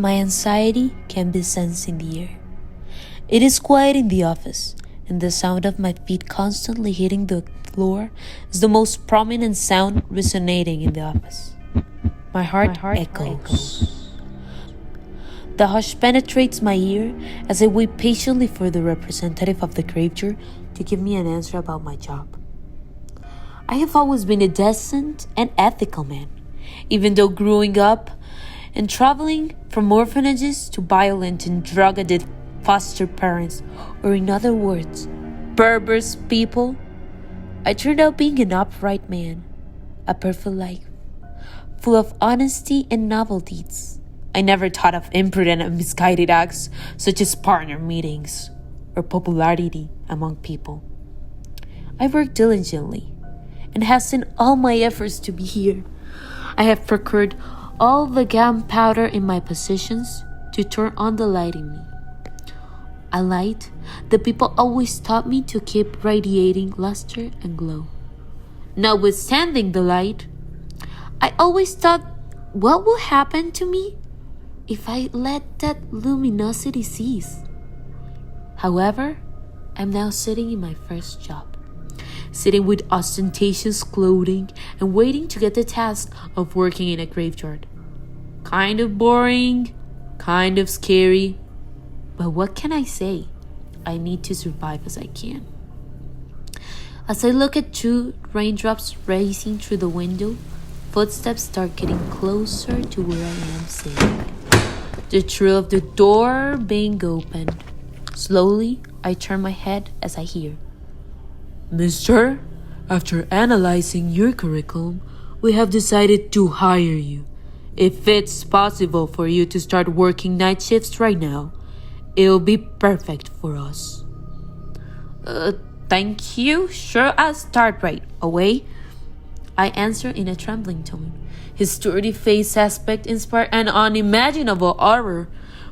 My anxiety can be sensed in the air. It is quiet in the office, and the sound of my feet constantly hitting the floor is the most prominent sound resonating in the office. My heart echoes. The hush penetrates my ear as I wait patiently for the representative of the graveyard to give me an answer about my job. I have always been a decent and ethical man, even though growing up and traveling from orphanages to violent and drug-addicted foster parents, or in other words, perverse people, I turned out being an upright man, a perfect life, full of honesty and noble deeds. I never thought of imprudent and misguided acts such as partner meetings or popularity among people. I worked diligently and hastened all my efforts to be here. I have procured all the gunpowder in my possessions to turn on the light in me. A light that people always taught me to keep radiating luster and glow. Notwithstanding the light, I always thought, what will happen to me if I let that luminosity cease? However, I'm now sitting in my first job, sitting with ostentatious clothing and waiting to get the task of working in a graveyard. Kind of boring, kind of scary, but what can I say? I need to survive as I can. As I look at two raindrops racing through the window, footsteps start getting closer to where I am sitting. The thrill of the door being opened. Slowly, I turn my head as I hear, "Mister, after analyzing your curriculum, we have decided to hire you. If it's possible for you to start working night shifts right now, it'll be perfect for us." Thank you. Sure, I'll start right away, I answer in a trembling tone. His sturdy face aspect inspired an unimaginable horror,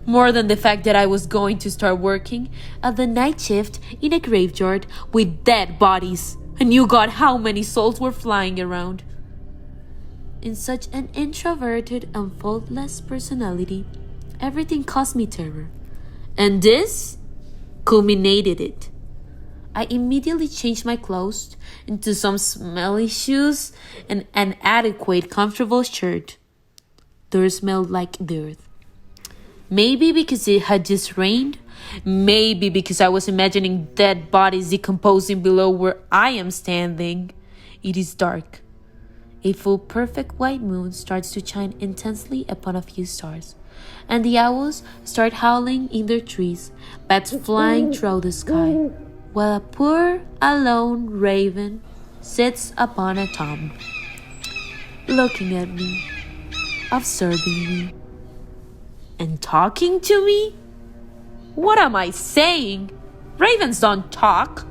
more than the fact that I was going to start working at the night shift in a graveyard with dead bodies, and you got how many souls were flying around. In such an introverted and faultless personality, everything caused me terror. And this culminated it. I immediately changed my clothes into some smelly shoes and an adequate, comfortable shirt. They smelled like the earth. Maybe because it had just rained, maybe because I was imagining dead bodies decomposing below where I am standing. It is dark. A full perfect white moon starts to shine intensely upon a few stars, and the owls start howling in their trees, bats flying through the sky, while a poor, alone raven sits upon a tomb, looking at me, observing me, and talking to me? What am I saying? Ravens don't talk.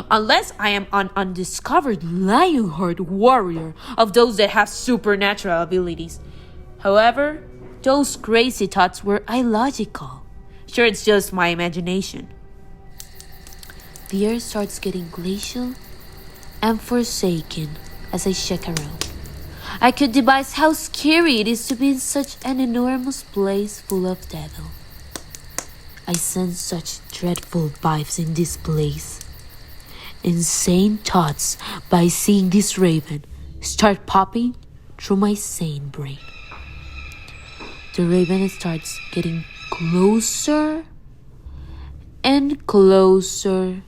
Unless I am an undiscovered lionheart warrior of those that have supernatural abilities. However, those crazy thoughts were illogical. Sure, it's just my imagination. The air starts getting glacial and forsaken as I check around. I could devise how scary it is to be in such an enormous place full of devil. I sense such dreadful vibes in this place. Insane thoughts by seeing this raven start popping through my sane brain. The raven starts getting closer and closer,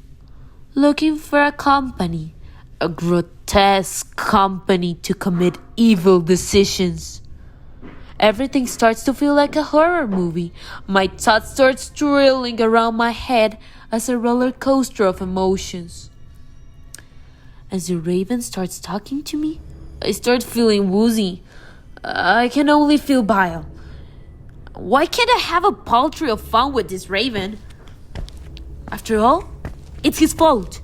looking for a company, a grotesque company to commit evil decisions. Everything starts to feel like a horror movie. My thoughts start swirling around my head as a roller coaster of emotions. As the raven starts talking to me, I start feeling woozy. I can only feel bile. Why can't I have a paltry of fun with this raven? After all, it's his fault.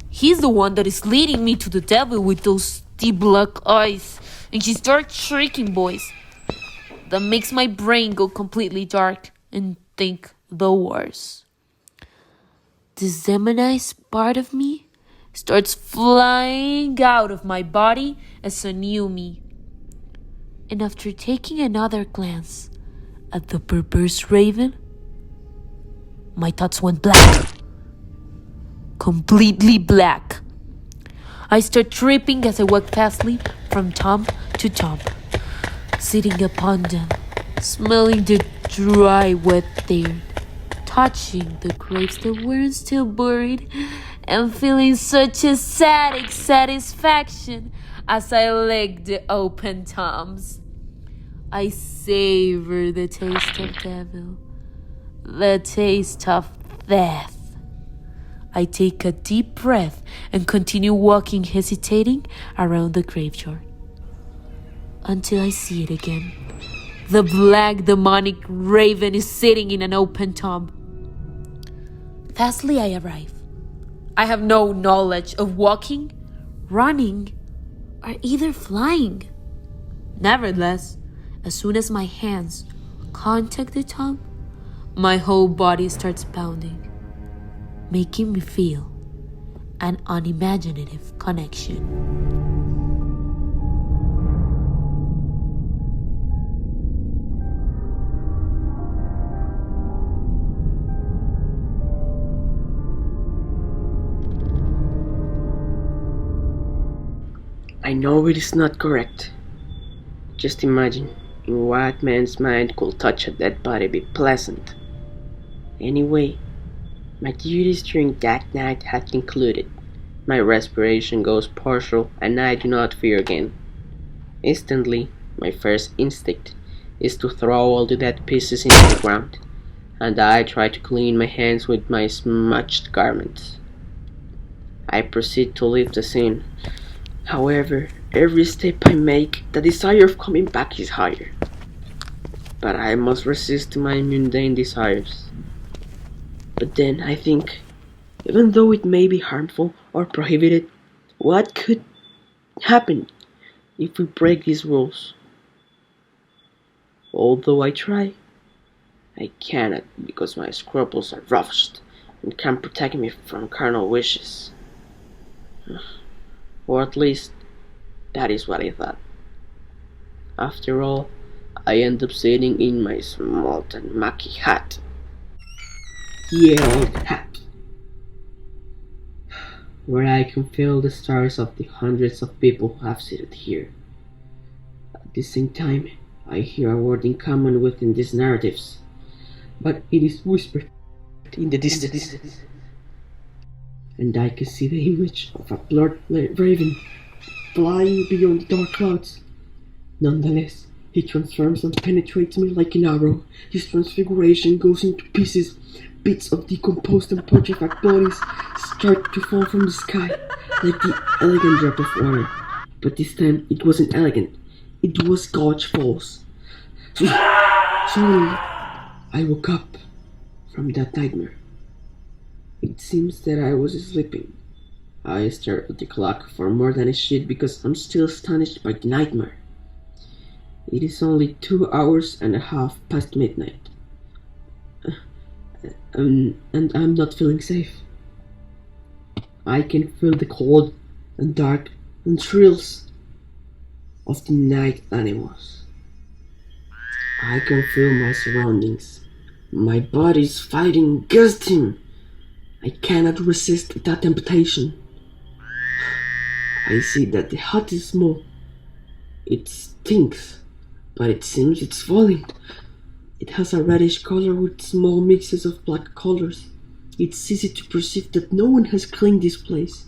He's the one that is leading me to the devil with those deep black eyes. And she starts shrieking, boys. That makes my brain go completely dark and think the worst. This demonized part of me starts flying out of my body as a new me. and after taking another glance at the perverse raven, my thoughts went black. Completely black. I start tripping as I walk fastly from tomb to tomb, sitting upon them, smelling the dry, wet air, touching the graves that weren't still buried, and feeling such a ecstatic satisfaction as I lick the open tombs. I savor the taste of devil, the taste of death. I take a deep breath and continue walking, hesitating around the graveyard until I see it again. The black demonic raven is sitting in an open tomb. Fastly I arrive. I have no knowledge of walking, running, or either flying. Nevertheless, as soon as my hands contact the tomb, my whole body starts pounding, making me feel an unimaginative connection. I know it is not correct. Just imagine in what man's mind could touch a dead body be pleasant. Anyway, my duties during that night had concluded. My respiration goes partial and I do not fear again. Instantly, my first instinct is to throw all the dead pieces into the ground, and I try to clean my hands with my smudged garments. I proceed to leave the scene. However, every step I make, the desire of coming back is higher. But I must resist my mundane desires. But then I think, even though it may be harmful or prohibited, what could happen if we break these rules? Although I try, I cannot because my scruples are robust and can protect me from carnal wishes. Or at least, that is what I thought. After all, I end up sitting in my smalt and mucky hat. Yeah, old hat. Where I can feel the stars of the hundreds of people who have seated here. At the same time, I hear a word in common within these narratives, but it is whispered in the distance. And I can see the image of a blurred raven flying beyond the dark clouds. Nonetheless, he transforms and penetrates me like an arrow. His transfiguration goes into pieces. Bits of decomposed and putrefied bodies start to fall from the sky like the elegant drop of water. But this time it wasn't elegant. It was God's false. Suddenly, I woke up from that nightmare. It seems that I was sleeping. I stared at the clock for more than a sheet because I'm still astonished by the nightmare. It is only 2 hours and a half past midnight. And I'm not feeling safe. I can feel the cold and dark and thrills of the night animals. I can feel my surroundings. My body is fighting against him. I cannot resist that temptation. I see that the hut is small. It stinks, but it seems it's falling. It has a reddish color with small mixes of black colors. It's easy to perceive that no one has cleaned this place.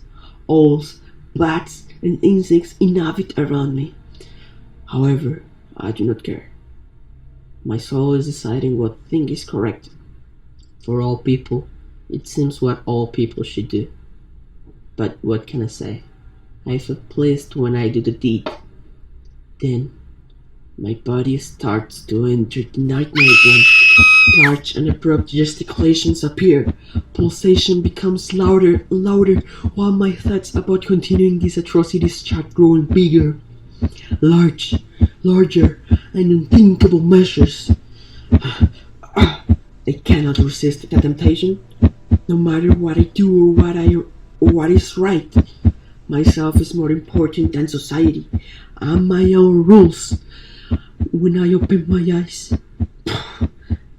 Owls, bats, and insects inhabit around me. However, I do not care. My soul is deciding what thing is correct. For all people, it seems what all people should do. But what can I say? I feel pleased when I do the deed. Then, my body starts to enter the nightmare again. Large and abrupt gesticulations appear. Pulsation becomes louder and louder, while my thoughts about continuing these atrocities start growing bigger. Larger, and unthinkable measures. I cannot resist the temptation. No matter what I do or what is right, myself is more important than society. I'm my own rules. When I open my eyes,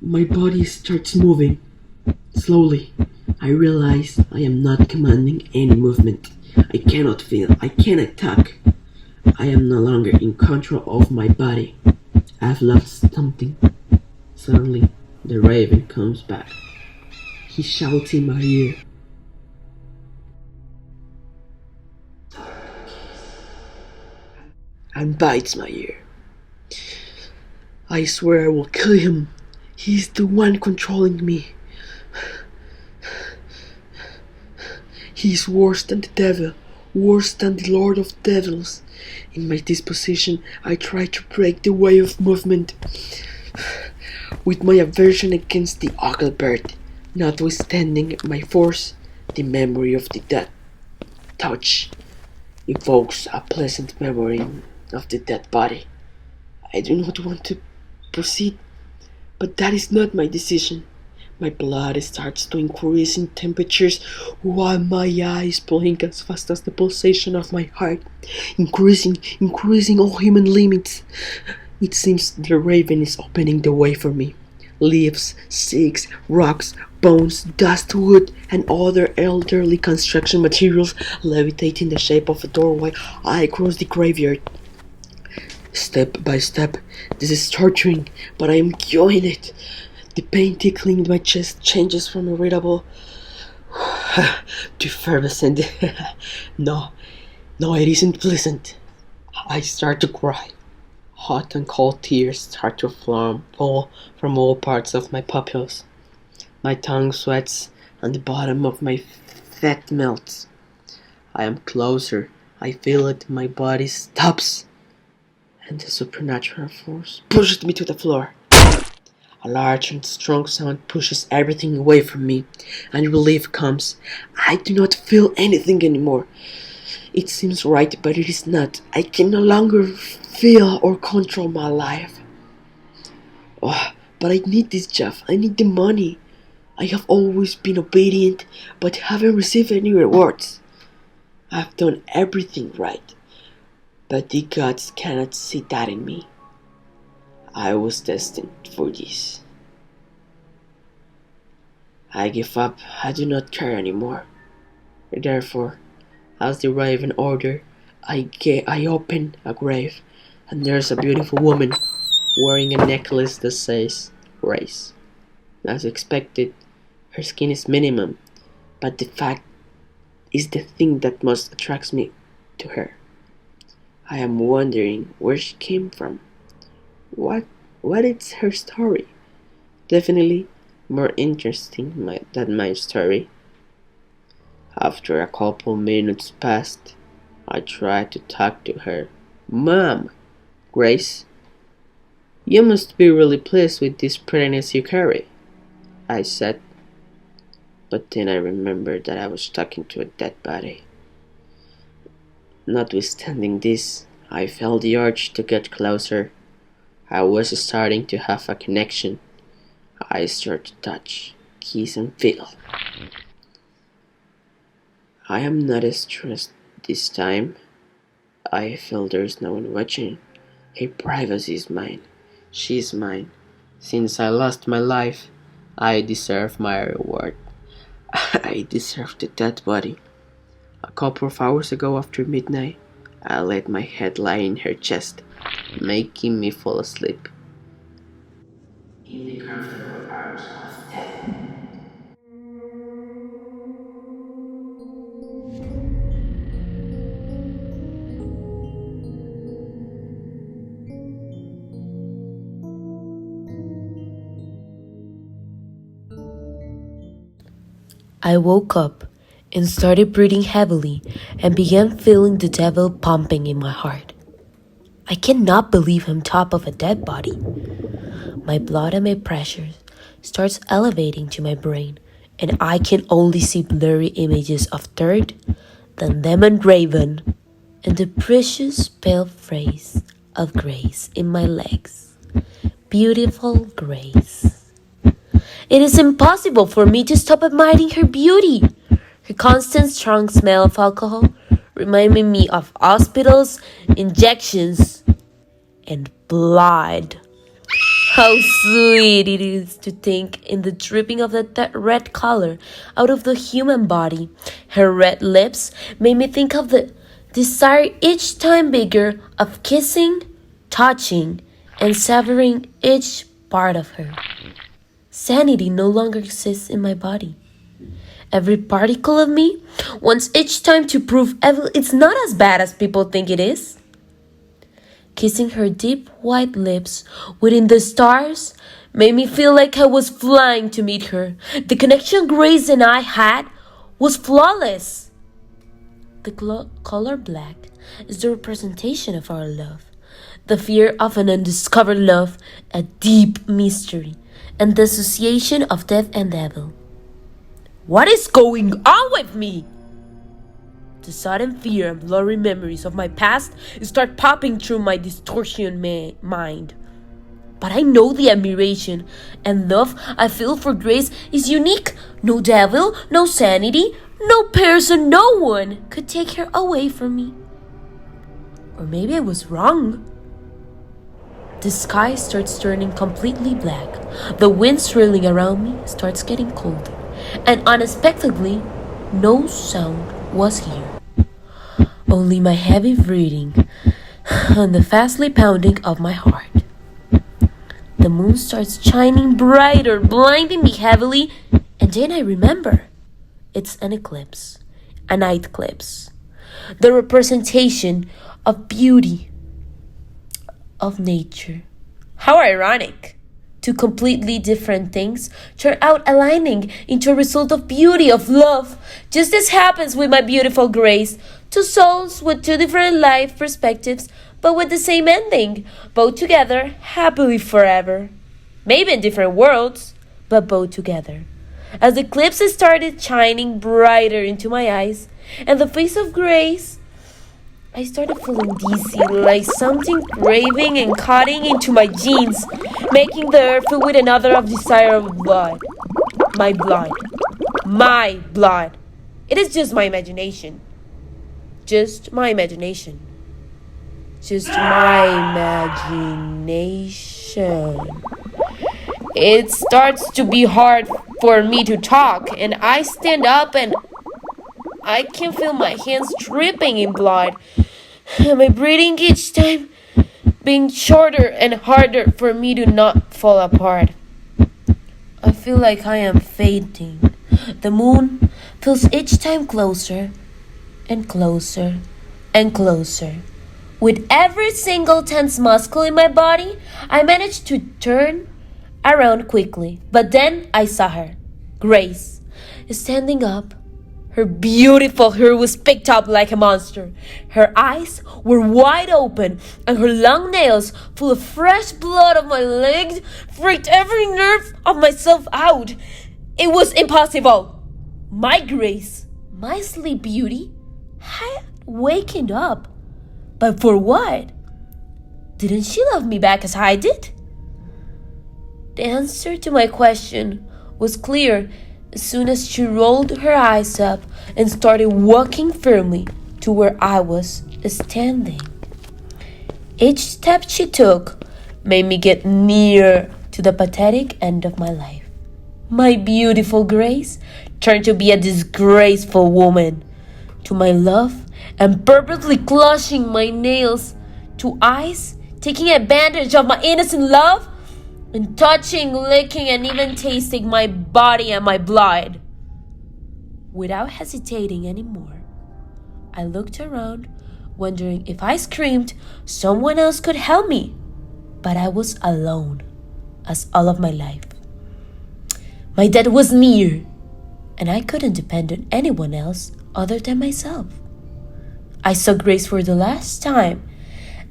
my body starts moving. Slowly, I realize I am not commanding any movement. I cannot feel, I cannot talk. I am no longer in control of my body. I've lost something. Suddenly, the raven comes back. He shouts in my ear. And bites my ear. I swear I will kill him. He's the one controlling me. He's worse than the devil, worse than the Lord of Devils. In my disposition, I try to break the way of movement. With my aversion against the ugly bird, notwithstanding my force, the memory of the dead touch evokes a pleasant memory of the dead body. I do not want to proceed, but that is not my decision. My blood starts to increase in temperatures while my eyes blink as fast as the pulsation of my heart, increasing all human limits. It seems the raven is opening the way for me. Leaves, sticks, rocks, bones, dust, wood, and other elderly construction materials levitate in the shape of a doorway. I cross the graveyard. Step by step, this is torturing, but I am enjoying it. The pain tickling my chest changes from irritable to effervescent. No, it isn't pleasant. I start to cry. Hot and cold tears start to fall from all parts of my pupils. My tongue sweats and the bottom of my fat melts. I am closer. I feel it. My body stops. And the supernatural force pushes me to the floor. A large and strong sound pushes everything away from me, and relief comes. I do not feel anything anymore. It seems right, but it is not. I can no longer feel or control my life. Oh, but I need this job. I need the money. I have always been obedient, but haven't received any rewards. I've done everything right, but the gods cannot see that in me. I was destined for this. I give up. I do not care anymore. Therefore, as the raven ordered, I open a grave, and there's a beautiful woman wearing a necklace that says race. As expected, her skin is minimum, but the fact is the thing that most attracts me to her. I am wondering where she came from. What is her story? Definitely more interesting than my story. After a couple minutes passed, I tried to talk to her. Mom, Grace, you must be really pleased with this prettiness you carry, I said. But then I remembered that I was talking to a dead body. Notwithstanding this, I felt the urge to get closer. I was starting to have a connection. I started to touch, kiss, and feel. I am not stressed this time. I feel there's no one watching. Her privacy is mine. She is mine. Since I lost my life, I deserve my reward. I deserve the dead body. A couple of hours ago after midnight, I let my head lie in her chest, making me fall asleep in the comfortable arms of death. I woke up and started breathing heavily and began feeling the devil pumping in my heart. I cannot believe I'm top of a dead body. My blood and my pressure starts elevating to my brain, and I can only see blurry images of third, the demon raven, and the precious pale phrase of Grace in my legs. Beautiful Grace. It is impossible for me to stop admiring her beauty. Her constant strong smell of alcohol reminding me of hospitals, injections, and blood. How sweet it is to think in the dripping of that red color out of the human body. Her red lips made me think of the desire each time bigger of kissing, touching, and savoring each part of her. Sanity no longer exists in my body. Every particle of me wants each time to prove it's not as bad as people think it is. Kissing her deep white lips within the stars made me feel like I was flying to meet her. The connection Grace and I had was flawless. The color black is the representation of our love, the fear of an undiscovered love, a deep mystery, and the association of death and devil. What is going on with me? The sudden fear and blurry memories of my past start popping through my distortion mind. But I know the admiration and love I feel for Grace is unique. No devil, no sanity, no person, no one could take her away from me. Or maybe I was wrong. The sky starts turning completely black. The wind swirling around me starts getting colder. And unexpectedly, no sound was here. Only my heavy breathing and the fastly pounding of my heart. The moon starts shining brighter, blinding me heavily, and then I remember. It's an eclipse, a night eclipse. The representation of beauty, of nature. How ironic! Two completely different things turn out aligning into a result of beauty, of love. Just as happens with my beautiful Grace. Two souls with two different life perspectives, but with the same ending. Both together, happily forever. Maybe in different worlds, but both together. As the eclipse started shining brighter into my eyes, and the face of Grace, I started feeling dizzy, like something craving and cutting into my jeans, making the earth fill with another of desire of blood. My blood. My blood. It is just my imagination. Just my imagination. Just my imagination. It starts to be hard for me to talk, and I stand up and I can feel my hands dripping in blood. My breathing each time being shorter and harder for me to not fall apart. I feel like I am fainting. The moon feels each time closer and closer and closer. With every single tense muscle in my body, I managed to turn around quickly. But then I saw her, Grace, standing up. Her beautiful hair was picked up like a monster. Her eyes were wide open, and her long nails, full of fresh blood on my legs, freaked every nerve of myself out. It was impossible. My Grace, my sleep beauty, had wakened up. But for what? Didn't she love me back as I did? The answer to my question was clear as soon as she rolled her eyes up and started walking firmly to where I was standing. Each step she took made me get nearer to the pathetic end of my life. My beautiful Grace turned to be a disgraceful woman. To my love and purposely clutching my nails, to eyes taking advantage of my innocent love, and touching, licking, and even tasting my body and my blood. Without hesitating anymore, I looked around, wondering if I screamed, someone else could help me. But I was alone, as all of my life. My death was near, and I couldn't depend on anyone else other than myself. I saw Grace for the last time,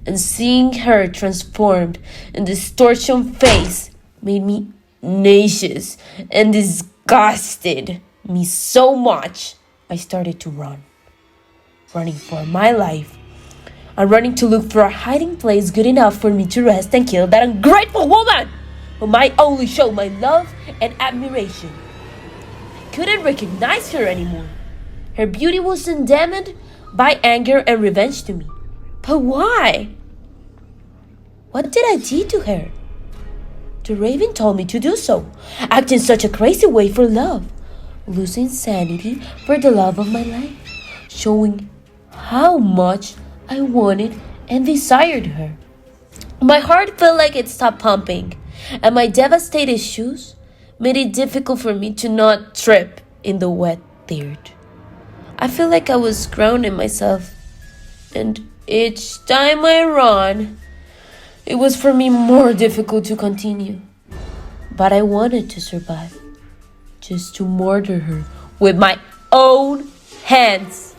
and seeing her transformed in distortion face made me nauseous and disgusted me so much I started to run. Running for my life. I'm running to look for a hiding place good enough for me to rest and kill that ungrateful woman who might only show my love and admiration. I couldn't recognize her anymore. Her beauty was condemned by anger and revenge to me. But why? What did I do to her? The raven told me to do so, act in such a crazy way for love, losing sanity for the love of my life, showing how much I wanted and desired her. My heart felt like it stopped pumping, and my devastated shoes made it difficult for me to not trip in the wet dirt. I feel like I was grounding myself, and each time I ran, it was for me more difficult to continue. But I wanted to survive, just to murder her with my own hands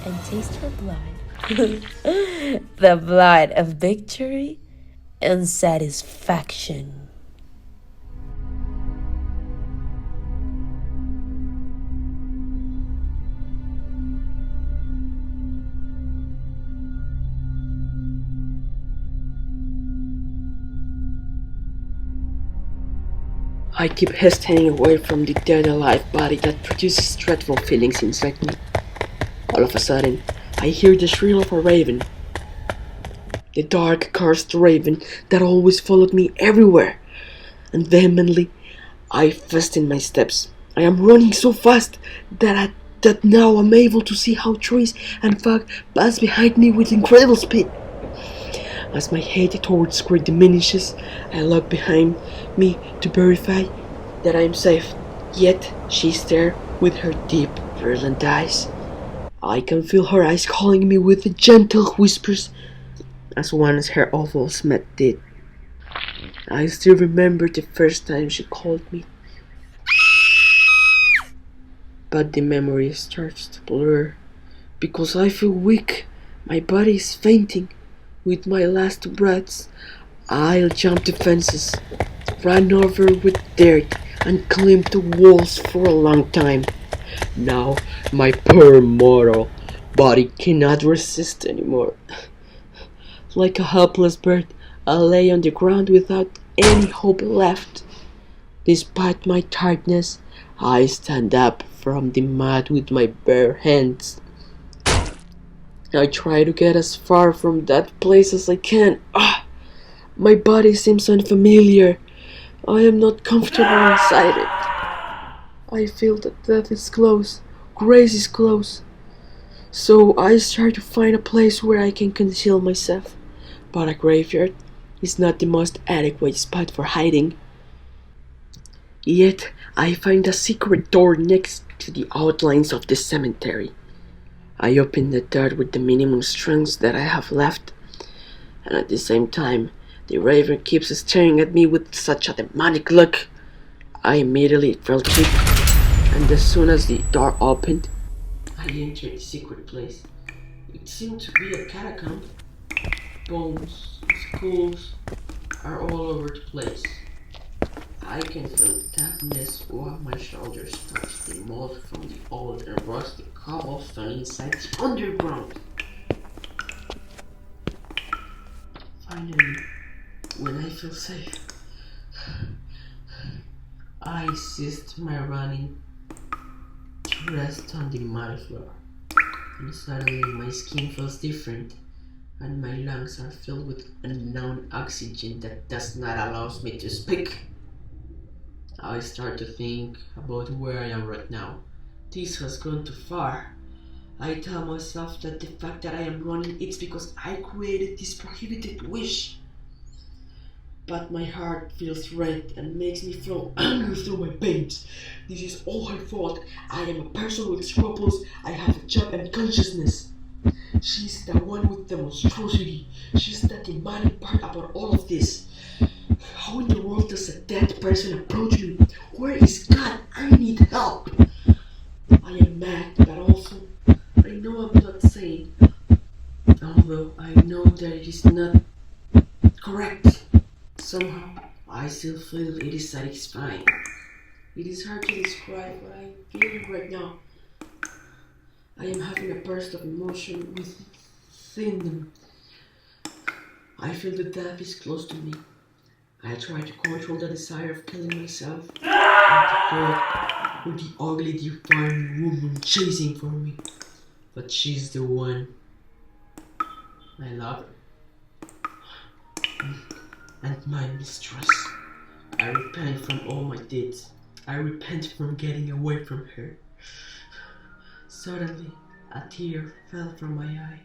and taste her blood. The blood of victory and satisfaction. I keep hesitating away from the dead alive body that produces dreadful feelings inside me. All of a sudden, I hear the shrill of a raven. The dark, cursed raven that always followed me everywhere. And vehemently, I fasten my steps. I am running so fast that now I'm able to see how trees and fog pass behind me with incredible speed. As my head towards square diminishes, I look behind me to verify that I am safe. Yet she's there with her deep, brilliant eyes. I can feel her eyes calling me with gentle whispers, as once her awful smith did. I still remember the first time she called me. But the memory starts to blur, because I feel weak. My body is fainting. With my last breaths, I'll jump the fences, run over with dirt, and climb the walls for a long time. Now my poor mortal body cannot resist anymore. Like a helpless bird, I lay on the ground without any hope left. Despite my tiredness, I stand up from the mud with my bare hands. I try to get as far from that place as I can. My body seems unfamiliar. I am not comfortable inside it. I feel that death is close. Grace is close. So I start to find a place where I can conceal myself. But a graveyard is not the most adequate spot for hiding. Yet I find a secret door next to the outlines of the cemetery. I open the door with the minimum strength that I have left, and at the same time, the raven keeps staring at me with such a demonic look. I immediately felt weak, and as soon as the door opened, I entered the secret place. It seemed to be a catacomb. Bones, skulls are all over the place. I can feel dampness while my shoulders touch the mold from the old and rusty cobblestone inside the underground. Finally, when I feel safe, I ceased my running to rest on the mud floor, and suddenly my skin feels different, and my lungs are filled with unknown oxygen that does not allow me to speak. I start to think about where I am right now. This has gone too far. I tell myself that the fact that I am running is because I created this prohibited wish. But my heart feels red and makes me feel angry through my veins. This is all her fault. I am a person with scruples. I have a job and consciousness. She's the one with the monstrosity. She's the demonic part about all of this. How in the world does a dead person approach me? Where is God? I need help. I am mad, but also I know I'm not sane. Although I know that it is not correct. Somehow, I still feel it is satisfying. It is hard to describe what I'm feeling right now. I am having a burst of emotion within them. I feel that death is close to me. I try to control the desire of killing myself and to God with the ugly divine woman chasing for me. But she's the one. I love her. and my mistress. I repent from all my deeds. I repent from getting away from her. Suddenly, a tear fell from my eye,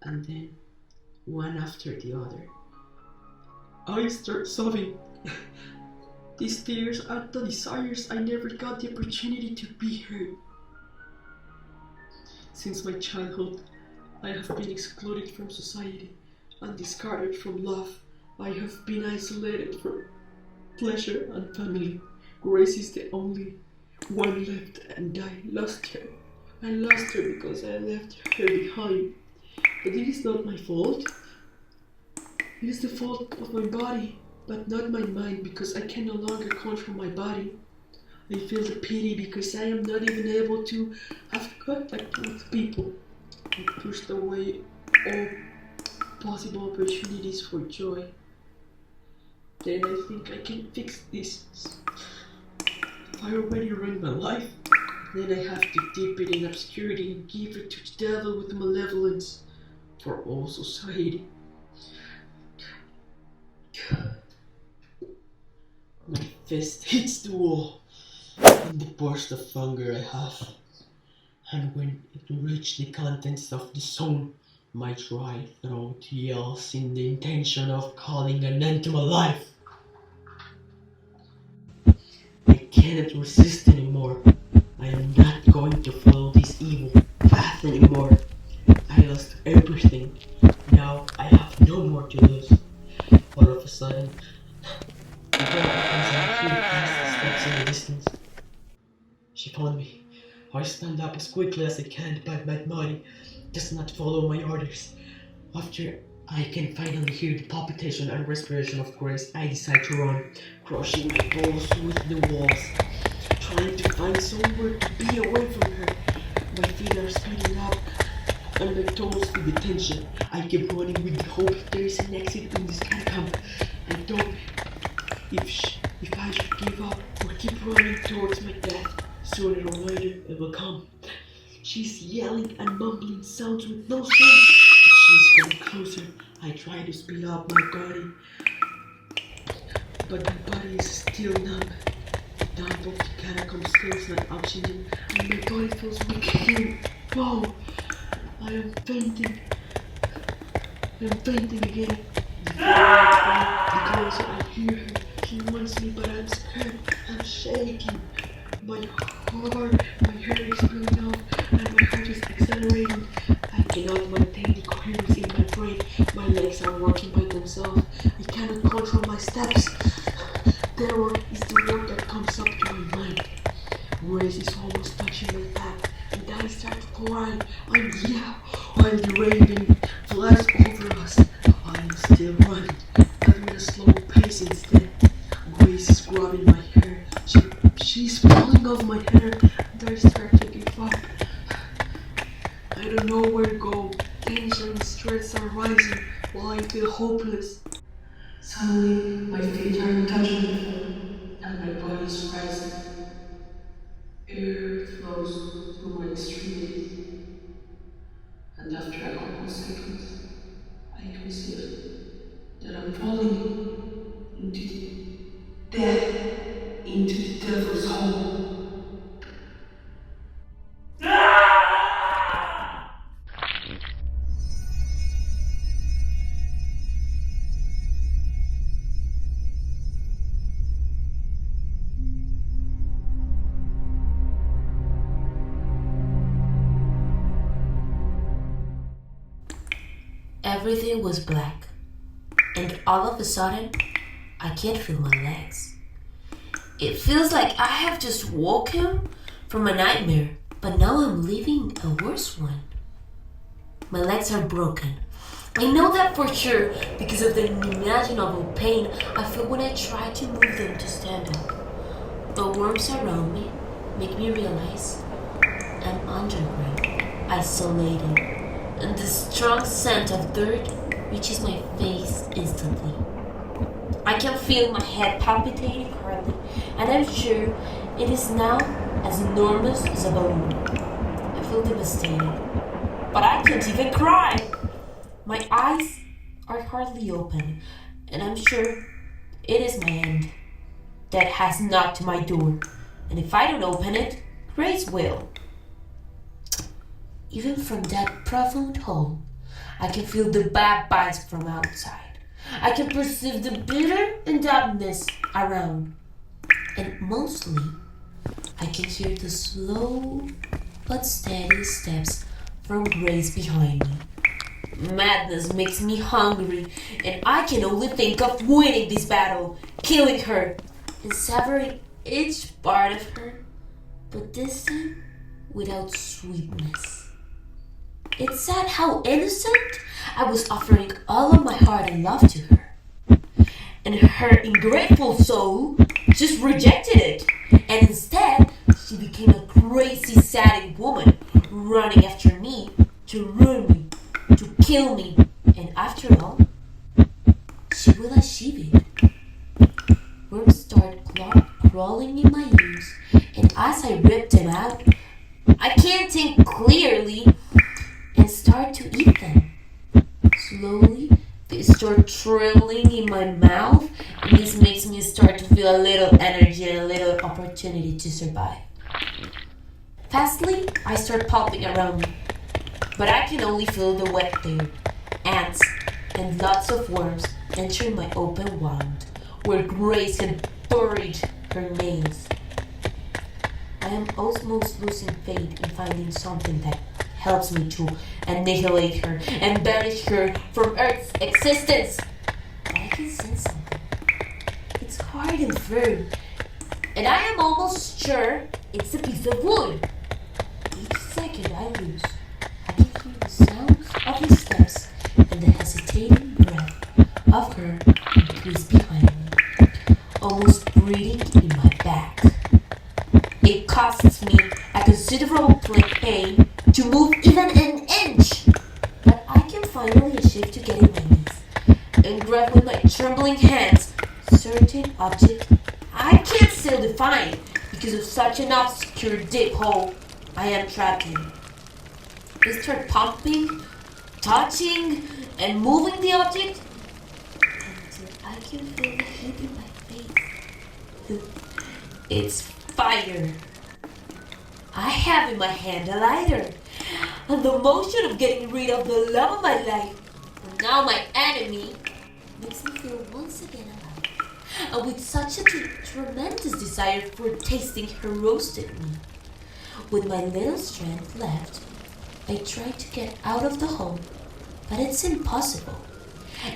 and then, one after the other, I start sobbing. These tears are the desires I never got the opportunity to be heard. Since my childhood, I have been excluded from society and discarded from love. I have been isolated from pleasure and family. Grace is the only one left, and I lost her. I lost her because I left her behind. But it is not my fault. It is the fault of my body, but not my mind, because I can no longer control my body. I feel the pity because I am not even able to have contact with people. I pushed away all possible opportunities for joy. Then I think I can fix this. If I already ruined my life, then I have to dip it in obscurity and give it to the devil with malevolence for all society. My fist hits the wall in the burst of hunger I have, and when it reaches the contents of the zone, my dry throat yells in the intention of calling an end to my life. I cannot resist anymore. I am not going to follow this evil path anymore. I lost everything. Now I have no more to lose. All of a sudden, the girl becomes a few fast steps in the distance. She found me. I stand up as quickly as I can, but my body does not follow my orders. After I can finally hear the palpitation and respiration of Grace, I decide to run, crushing my balls with the walls, trying to find somewhere to be away from her. My feet are speeding up and my toes feel the tension. I keep running with the hope there is an exit in this catacomb. I don't if I should give up or keep running towards my death. Sooner or later it will come. She's yelling and mumbling sounds with no sense. She's getting closer. I try to speed up my body, but my body is still numb. The damp of the catacomb feels like oxygen, and my body feels weak again. Whoa! I am fainting. I'm fainting again. The closer I hear her, she wants me, but I'm scared. I'm shaking. My hair is blowing out, and my heart is accelerating. I cannot maintain the coherence in my brain. My legs are working by themselves. I cannot control my steps. Terror is the word that comes up to my mind. Grace is almost touching my back, and I start to cry and yell while the raven flies over us. I am still running, but with a slow pace instead. Grace is grabbing my hair. She's pulling off my hair, and I start to give up. I don't know where to go. Tension and stress are rising while I feel hopeless. Suddenly, my feet are touching the floor, and my body is rising. Air flows through my extremities, and after a couple of seconds, I conceive that I'm falling into death, into the devil's hole. Everything was black, and all of a sudden, I can't feel my legs. It feels like I have just woken from a nightmare, but now I'm living a worse one. My legs are broken. I know that for sure because of the unimaginable pain I feel when I try to move them to stand up. The worms around me make me realize I'm underground, isolated, and the strong scent of dirt reaches my face instantly. I can feel my head palpitating hardly, and I'm sure it is now as enormous as a balloon. I feel devastated, but I can't even cry. My eyes are hardly open, and I'm sure it is my end that has knocked my door. And if I don't open it, Grace will. Even from that profound hole, I can feel the bad vibes from outside. I can perceive the bitter and dampness around. And mostly, I can hear the slow but steady steps from Grace behind me. Madness makes me hungry, and I can only think of winning this battle, killing her, and severing each part of her, but this time without sweetness. It's sad how innocent I was, offering all of my heart and love to her. And her ungrateful soul just rejected it. And instead, she became a crazy, sad woman, running after me to ruin me, to kill me. And after all, she will achieve it. Worms start crawling in my ears, and as I rip them out, I can't think clearly and start to eat them. Slowly, they start trilling in my mouth, and this makes me start to feel a little energy and a little opportunity to survive. Fastly, I start popping around me, but I can only feel the wet air, ants, and lots of worms entering my open wound, where Grace had buried her nails. I am almost losing faith in finding something that helps me to annihilate her and banish her from Earth's existence. But I can sense something. It's hard and firm, and I am almost sure it's a piece of wood. Each second I lose, I can hear the sounds of her steps and the hesitating breath of her increase behind me, almost breathing in my back. It costs me a considerable pain to move even an inch, but I can finally achieve to get in my knees and grab with my trembling hands certain object I can't still define because of such an obscure deep hole I am trapped in. I start pumping, touching, and moving the object until I can feel the heat in my face. It's fire. I have in my hand a lighter, and the motion of getting rid of the love of my life, and now my enemy, makes me feel once again alive, and with such a tremendous desire for tasting her roasted meat. With my little strength left, I try to get out of the hole, but it's impossible.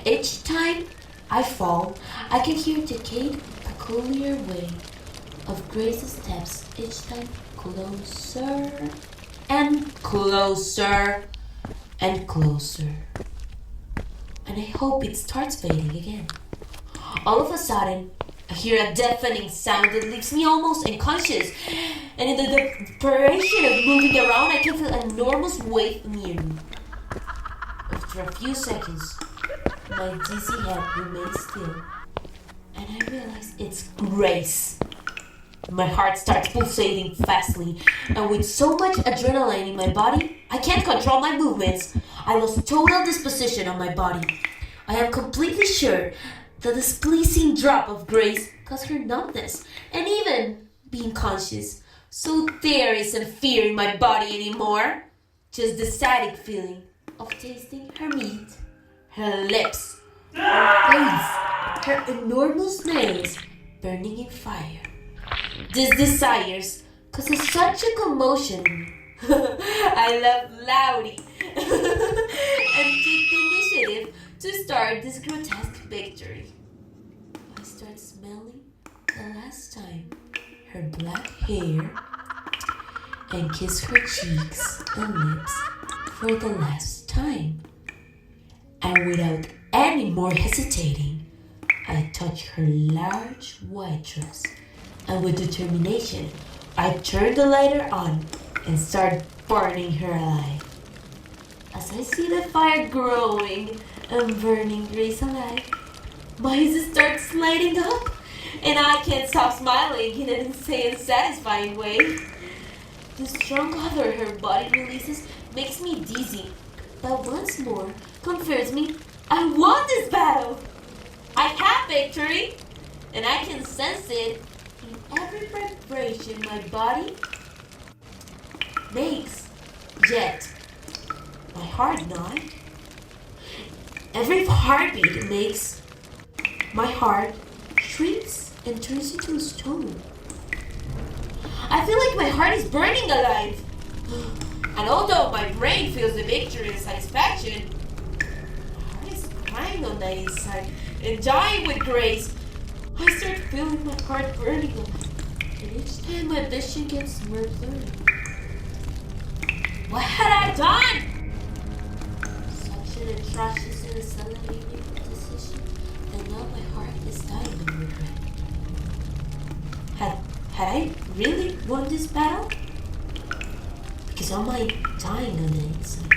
Each time I fall, I can hear decayed, peculiar way of Grace's steps, each time closer and closer and closer. And I hope it starts fading again. All of a sudden, I hear a deafening sound that leaves me almost unconscious, and in the desperation of moving around, I can feel an enormous weight near me. After a few seconds, my dizzy head remains still, and I realize it's Grace. My heart starts pulsating fastly, and with so much adrenaline in my body, I can't control my movements. I lost total disposition of my body. I am completely sure that this pleasing drop of Grace caused her numbness and even being conscious. So there isn't fear in my body anymore, just the static feeling of tasting her meat, her lips, her face, her enormous nails burning in fire. These desires cause such a commotion in me. I love Laurie and take the initiative to start this grotesque victory. I start smelling the last time her black hair and kiss her cheeks and lips for the last time. And without any more hesitating, I touch her large white dress, and with determination, I turn the lighter on and start burning her alive. As I see the fire growing and burning Grace alive, my eyes start sliding up, and I can't stop smiling in an insane, satisfying way. The strong odor her body releases makes me dizzy, but once more confirms me I won this battle! I have victory! And I can sense it in every vibration my body makes. Yet, my heart not. Every heartbeat it makes, my heart shrinks and turns into a stone. I feel like my heart is burning alive. And although my brain feels the victory and satisfaction, my heart is crying on the inside and dying with grace. I start feeling my heart burning alive. And each time my vision gets more blurry. What had I done? Such an atrocious and accelerated decision, and now my heart is dying of regret. Had I really won this battle? Because am I dying on the inside?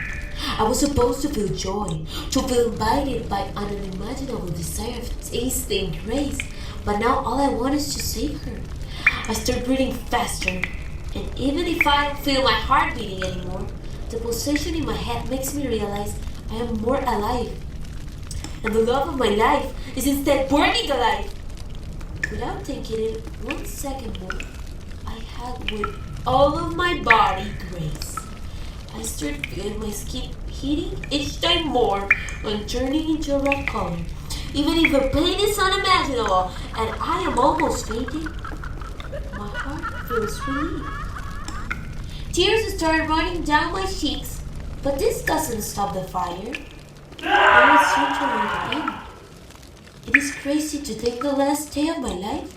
I was supposed to feel joy, to feel invited by an unimaginable desire of tasting grace, but now all I want is to save her. I start breathing faster, and even if I don't feel my heart beating anymore, the pulsation in my head makes me realize I am more alive. And the love of my life is instead burning alive. Without thinking it 1 second more, I hug with all of my body grace. I start feeling my skin heating each time more and turning into a red color. Even if the pain is unimaginable and I am almost fainting, my heart feels relieved. Tears start running down my cheeks, but this doesn't stop the fire. It is soon to the end. It is crazy to think the last day of my life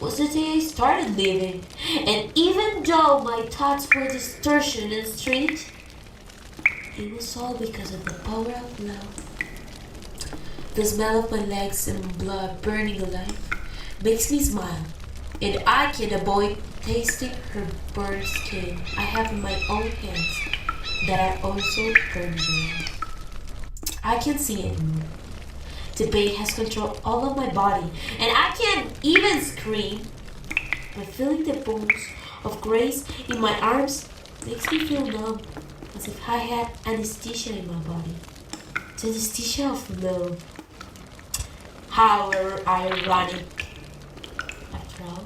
was the day I started living. And even though my thoughts were distortion and strange, it was all because of the power of love. The smell of my legs and blood burning alive makes me smile, and I can avoid tasting her burned skin I have in my own hands that are also burning alive. I can see it move. The pain has controlled all of my body, and I can't even scream. But feeling the bones of grace in my arms makes me feel numb, as if I had anesthesia in my body. The anesthesia of love. How ironic. After all,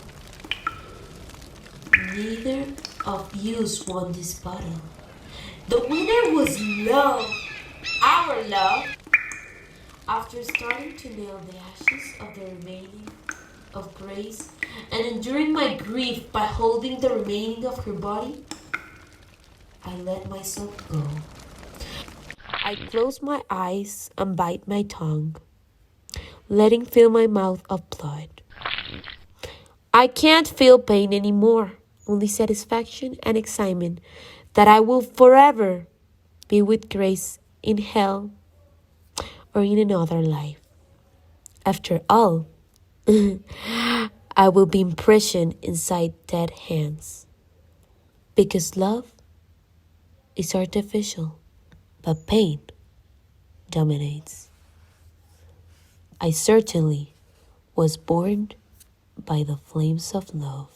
neither of yous won this battle. The winner was love, our love. After starting to nail the ashes of the remaining of grace and enduring my grief by holding the remaining of her body, I let myself go. I close my eyes and bite my tongue, letting fill my mouth of blood. I can't feel pain anymore, only satisfaction and excitement that I will forever be with grace in hell or in another life. After all, I will be imprisoned inside dead hands. Because love is artificial, but pain dominates. I certainly was born by the flames of love.